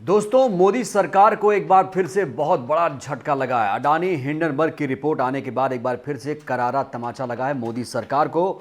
दोस्तों, मोदी सरकार को एक बार फिर से बहुत बड़ा झटका लगा है। अडानी हिंडनबर्ग की रिपोर्ट आने के बाद एक बार फिर से करारा तमाचा लगा है मोदी सरकार को,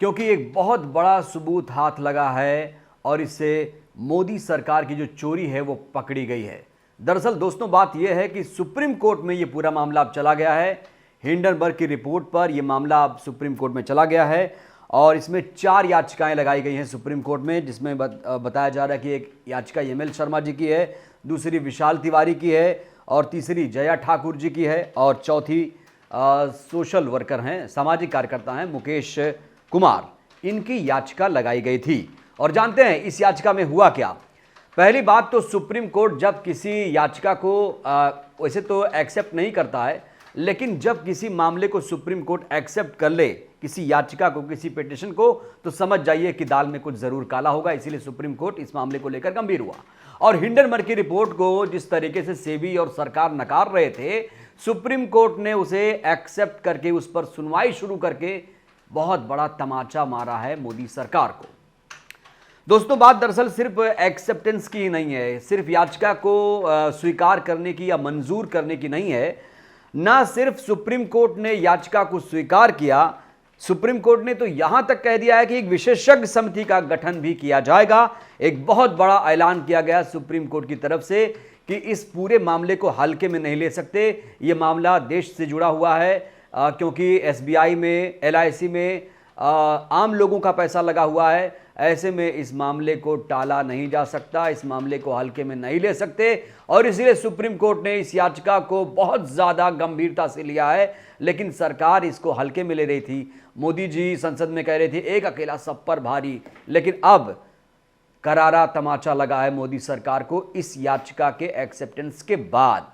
क्योंकि एक बहुत बड़ा सबूत हाथ लगा है और इससे मोदी सरकार की जो चोरी है वो पकड़ी गई है। दरअसल दोस्तों, बात यह है कि सुप्रीम कोर्ट में ये पूरा मामला अब चला गया है। हिंडनबर्ग की रिपोर्ट पर यह मामला अब सुप्रीम कोर्ट में चला गया है और इसमें 4 याचिकाएं लगाई गई हैं सुप्रीम कोर्ट में, जिसमें बताया जा रहा है कि एक याचिका एमएल शर्मा जी की है, दूसरी विशाल तिवारी की है और तीसरी जया ठाकुर जी की है और चौथी सोशल वर्कर हैं, सामाजिक कार्यकर्ता हैं मुकेश कुमार, इनकी याचिका लगाई गई थी। और जानते हैं इस याचिका में हुआ क्या। पहली बात तो सुप्रीम कोर्ट जब किसी याचिका को वैसे तो एक्सेप्ट नहीं करता है, लेकिन जब किसी मामले को सुप्रीम कोर्ट एक्सेप्ट कर ले, किसी याचिका को, किसी पिटीशन को, तो समझ जाइए कि दाल में कुछ जरूर काला होगा। इसीलिए सुप्रीम कोर्ट इस मामले को लेकर गंभीर हुआ और हिंडनबर्ग की रिपोर्ट को जिस तरीके से सेबी और सरकार नकार रहे थे, सुप्रीम कोर्ट ने उसे एक्सेप्ट करके उस पर सुनवाई शुरू करके बहुत बड़ा तमाचा मारा है मोदी सरकार को। दोस्तों, बात दरअसल सिर्फ एक्सेप्टेंस की ही नहीं है, सिर्फ याचिका को स्वीकार करने की या मंजूर करने की नहीं है। ना सिर्फ सुप्रीम कोर्ट ने याचिका को स्वीकार किया, सुप्रीम कोर्ट ने तो यहां तक कह दिया है कि एक विशेषज्ञ समिति का गठन भी किया जाएगा। एक बहुत बड़ा ऐलान किया गया सुप्रीम कोर्ट की तरफ से कि इस पूरे मामले को हल्के में नहीं ले सकते। यह मामला देश से जुड़ा हुआ है, क्योंकि एसबीआई में, एलआईसी में आम लोगों का पैसा लगा हुआ है। ऐसे में इस मामले को टाला नहीं जा सकता, इस मामले को हल्के में नहीं ले सकते और इसीलिए सुप्रीम कोर्ट ने इस याचिका को बहुत ज़्यादा गंभीरता से लिया है। लेकिन सरकार इसको हल्के में ले रही थी। मोदी जी संसद में कह रहे थे एक अकेला सब पर भारी, लेकिन अब करारा तमाचा लगा है मोदी सरकार को इस याचिका के एक्सेप्टेंस के बाद।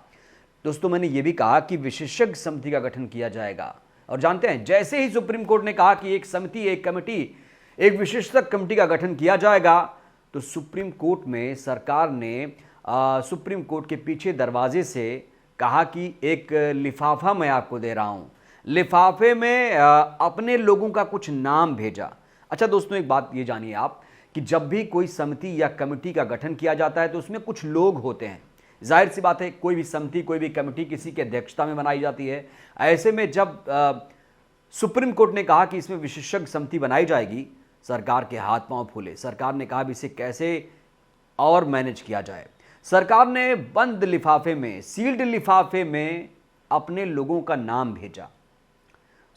दोस्तों, मैंने ये भी कहा कि विशेषज्ञ समिति का गठन किया जाएगा और जानते हैं जैसे ही सुप्रीम कोर्ट ने कहा कि एक समिति, एक कमेटी, एक विशेषज्ञ कमेटी का गठन किया जाएगा, तो सुप्रीम कोर्ट में सरकार ने सुप्रीम कोर्ट के पीछे दरवाजे से कहा कि एक लिफाफा मैं आपको दे रहा हूं, लिफाफे में अपने लोगों का कुछ नाम भेजा। अच्छा दोस्तों, एक बात ये जानिए आप कि जब भी कोई समिति या कमेटी का गठन किया जाता है तो उसमें कुछ लोग होते हैं। जाहिर सी बात है, कोई भी समिति, कोई भी कमेटी किसी की अध्यक्षता में बनाई जाती है। ऐसे में जब सुप्रीम कोर्ट ने कहा कि इसमें विशेषज्ञ समिति बनाई जाएगी, सरकार के हाथ पांव फूले। सरकार ने कहा इसे कैसे और मैनेज किया जाए। सरकार ने बंद लिफाफे में, सील्ड लिफाफे में अपने लोगों का नाम भेजा।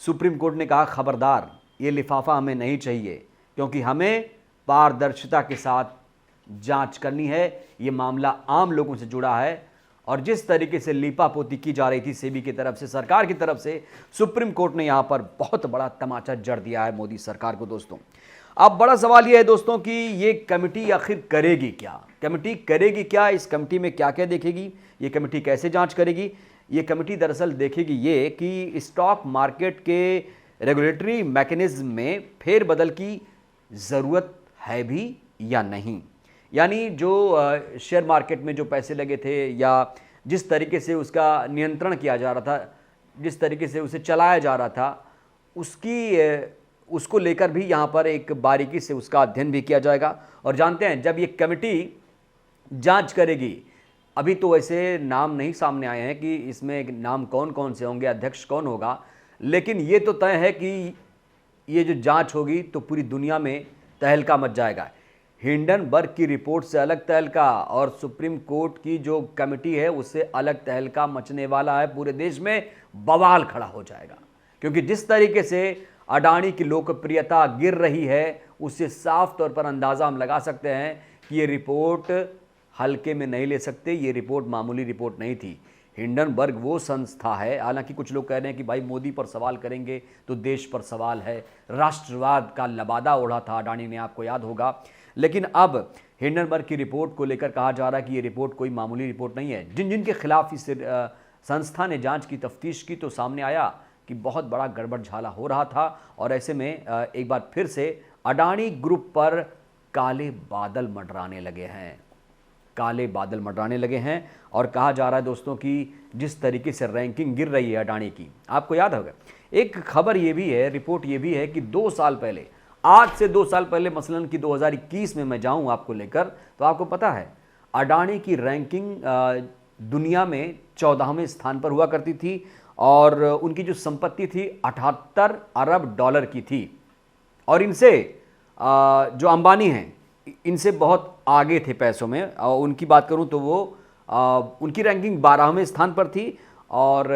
सुप्रीम कोर्ट ने कहा खबरदार, ये लिफाफा हमें नहीं चाहिए, क्योंकि हमें पारदर्शिता के साथ जांच करनी है। ये मामला आम लोगों से जुड़ा है और जिस तरीके से लीपापोती की जा रही थी सेबी की तरफ से, सरकार की तरफ से, सुप्रीम कोर्ट ने यहां पर बहुत बड़ा तमाचा जड़ दिया है मोदी सरकार को। दोस्तों, अब बड़ा सवाल यह है दोस्तों कि ये कमेटी आखिर करेगी क्या? कमेटी करेगी क्या? इस कमेटी में क्या क्या देखेगी? ये कमेटी कैसे जांच करेगी? ये कमेटी दरअसल देखेगी ये कि स्टॉक मार्केट के रेगुलेटरी मैकेनिज्म में फेरबदल की ज़रूरत है भी या नहीं। यानी जो शेयर मार्केट में जो पैसे लगे थे या जिस तरीके से उसका नियंत्रण किया जा रहा था, जिस तरीके से उसे चलाया जा रहा था, उसको लेकर भी यहाँ पर एक बारीकी से उसका अध्ययन भी किया जाएगा। और जानते हैं जब ये कमेटी जांच करेगी, अभी तो वैसे नाम नहीं सामने आए हैं कि इसमें नाम कौन कौन से होंगे, अध्यक्ष कौन होगा, लेकिन ये तो तय है कि ये जो जांच होगी तो पूरी दुनिया में तहलका मच जाएगा। हिंडनबर्ग की रिपोर्ट से अलग तहलका और सुप्रीम कोर्ट की जो कमेटी है उससे अलग तहलका मचने वाला है। पूरे देश में बवाल खड़ा हो जाएगा, क्योंकि जिस तरीके से अडानी की लोकप्रियता गिर रही है, उससे साफ तौर पर अंदाजा हम लगा सकते हैं कि ये रिपोर्ट हल्के में नहीं ले सकते। ये रिपोर्ट मामूली रिपोर्ट नहीं थी। हिंडनबर्ग वो संस्था है, हालांकि कुछ लोग कह रहे हैं कि भाई मोदी पर सवाल करेंगे तो देश पर सवाल है। राष्ट्रवाद का लबादा ओढ़ा था अडानी ने, आपको याद होगा। लेकिन अब हिंडनबर्ग की रिपोर्ट को लेकर कहा जा रहा है कि ये रिपोर्ट कोई मामूली रिपोर्ट नहीं है। जिन जिन के खिलाफ इस संस्था ने जांच की, तफ्तीश की, तो सामने आया कि बहुत बड़ा गड़बड़झाला हो रहा था और ऐसे में एक बार फिर से अडानी ग्रुप पर काले बादल मंडराने लगे हैं, काले बादल मंडराने लगे हैं। और कहा जा रहा है दोस्तों कि जिस तरीके से रैंकिंग गिर रही है अडानी की, आपको याद होगा एक खबर ये भी है, रिपोर्ट ये भी है कि 2 साल पहले, आज से 2 साल पहले, मसलन कि 2021 में मैं जाऊं आपको लेकर, तो आपको पता है अडानी की रैंकिंग दुनिया में 14वें स्थान पर हुआ करती थी और उनकी जो संपत्ति थी 78 अरब डॉलर की थी। और इनसे जो अंबानी हैं इनसे बहुत आगे थे पैसों में। उनकी बात करूं तो वो उनकी रैंकिंग 12वें स्थान पर थी और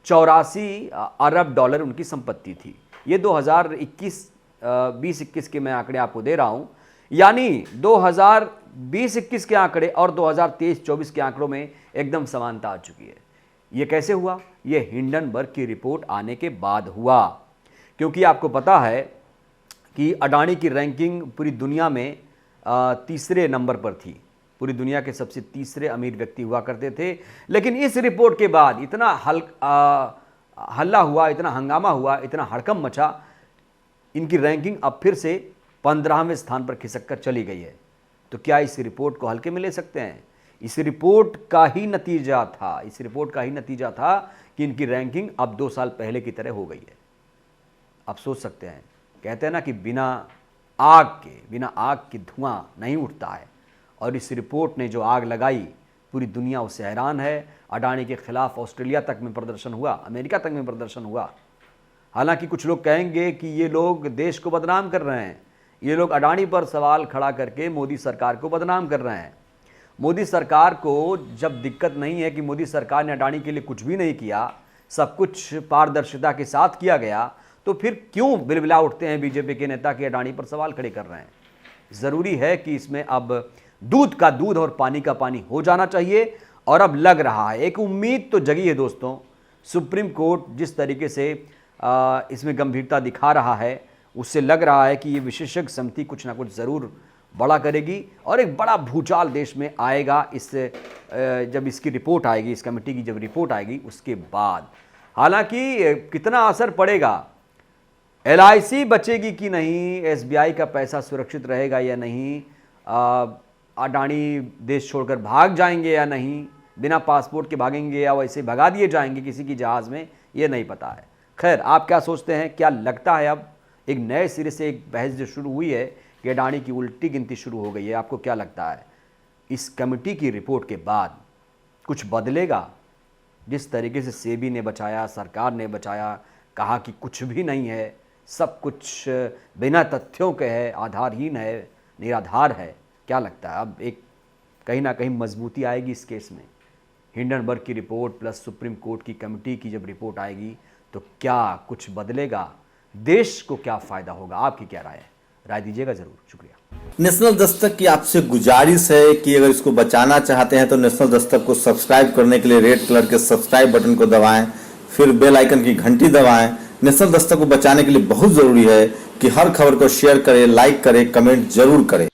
84 अरब डॉलर उनकी संपत्ति थी। ये 2020-21 के मैं आंकड़े आपको दे रहा हूं, यानी 2020-21 के आंकड़े और 2023-24 के आंकड़ों में एकदम समानता आ चुकी है। ये कैसे हुआ? ये हिंडनबर्ग की रिपोर्ट आने के बाद हुआ, क्योंकि आपको पता है कि अडानी की रैंकिंग पूरी दुनिया में तीसरे नंबर पर थी। पूरी दुनिया के सबसे तीसरे अमीर व्यक्ति हुआ करते थे। लेकिन इस रिपोर्ट के बाद इतना हल्ला हुआ, इतना हंगामा हुआ, इतना हड़कंप मचा, इनकी रैंकिंग अब फिर से 15वें स्थान पर खिसक कर चली गई है। तो क्या इस रिपोर्ट को हल्के में ले सकते हैं? इस रिपोर्ट का ही नतीजा था कि इनकी रैंकिंग अब 2 साल पहले की तरह हो गई है। आप सोच सकते हैं, कहते हैं ना कि बिना आग के धुआं नहीं उठता है, और इस रिपोर्ट ने जो आग लगाई पूरी दुनिया उससे हैरान है। अडानी के खिलाफ ऑस्ट्रेलिया तक में प्रदर्शन हुआ, अमेरिका तक में प्रदर्शन हुआ। हालांकि कुछ लोग कहेंगे कि ये लोग देश को बदनाम कर रहे हैं, ये लोग अडानी पर सवाल खड़ा करके मोदी सरकार को बदनाम कर रहे हैं। मोदी सरकार को जब दिक्कत नहीं है कि मोदी सरकार ने अडानी के लिए कुछ भी नहीं किया, सब कुछ पारदर्शिता के साथ किया गया, तो फिर क्यों बिलबिला उठते हैं बीजेपी के नेता कि अडानी पर सवाल खड़े कर रहे हैं? ज़रूरी है कि इसमें अब दूध का दूध और पानी का पानी हो जाना चाहिए। और अब लग रहा है, एक उम्मीद तो जगी है दोस्तों। सुप्रीम कोर्ट जिस तरीके से इसमें गंभीरता दिखा रहा है, उससे लग रहा है कि ये विशेषज्ञ समिति कुछ ना कुछ ज़रूर बड़ा करेगी और एक बड़ा भूचाल देश में आएगा। इससे जब इसकी रिपोर्ट आएगी, इस कमेटी की जब रिपोर्ट आएगी उसके बाद। हालांकि कितना असर पड़ेगा, LIC बचेगी कि नहीं, SBI का पैसा सुरक्षित रहेगा या नहीं, अडानी देश छोड़कर भाग जाएंगे या नहीं, बिना पासपोर्ट के भागेंगे या वैसे भगा दिए जाएंगे किसी की जहाज़ में, ये नहीं पता है। खैर, आप क्या सोचते हैं? क्या लगता है अब एक नए सिरे से एक बहस जो शुरू हुई है कि अडानी की उल्टी गिनती शुरू हो गई है? आपको क्या लगता है इस कमेटी की रिपोर्ट के बाद कुछ बदलेगा? जिस तरीके से सेबी ने बचाया, सरकार ने बचाया, कहा कि कुछ भी नहीं है, सब कुछ बिना तथ्यों के है, आधारहीन है, निराधार है, क्या लगता है अब एक कहीं ना कहीं मजबूती आएगी इस केस में? हिंडनबर्ग की रिपोर्ट प्लस सुप्रीम कोर्ट की कमेटी की जब रिपोर्ट आएगी तो क्या कुछ बदलेगा? देश को क्या फ़ायदा होगा? आपकी क्या राय है? राय दीजिएगा ज़रूर। शुक्रिया। नेशनल दस्तक की आपसे गुजारिश है कि अगर इसको बचाना चाहते हैं तो नेशनल दस्तक को सब्सक्राइब करने के लिए रेड कलर के सब्सक्राइब बटन को दबाएं, फिर बेल आइकन की घंटी दबाएं। नेशनल दस्तक को बचाने के लिए बहुत जरूरी है कि हर खबर को शेयर करें, लाइक करें, कमेंट जरूर करें।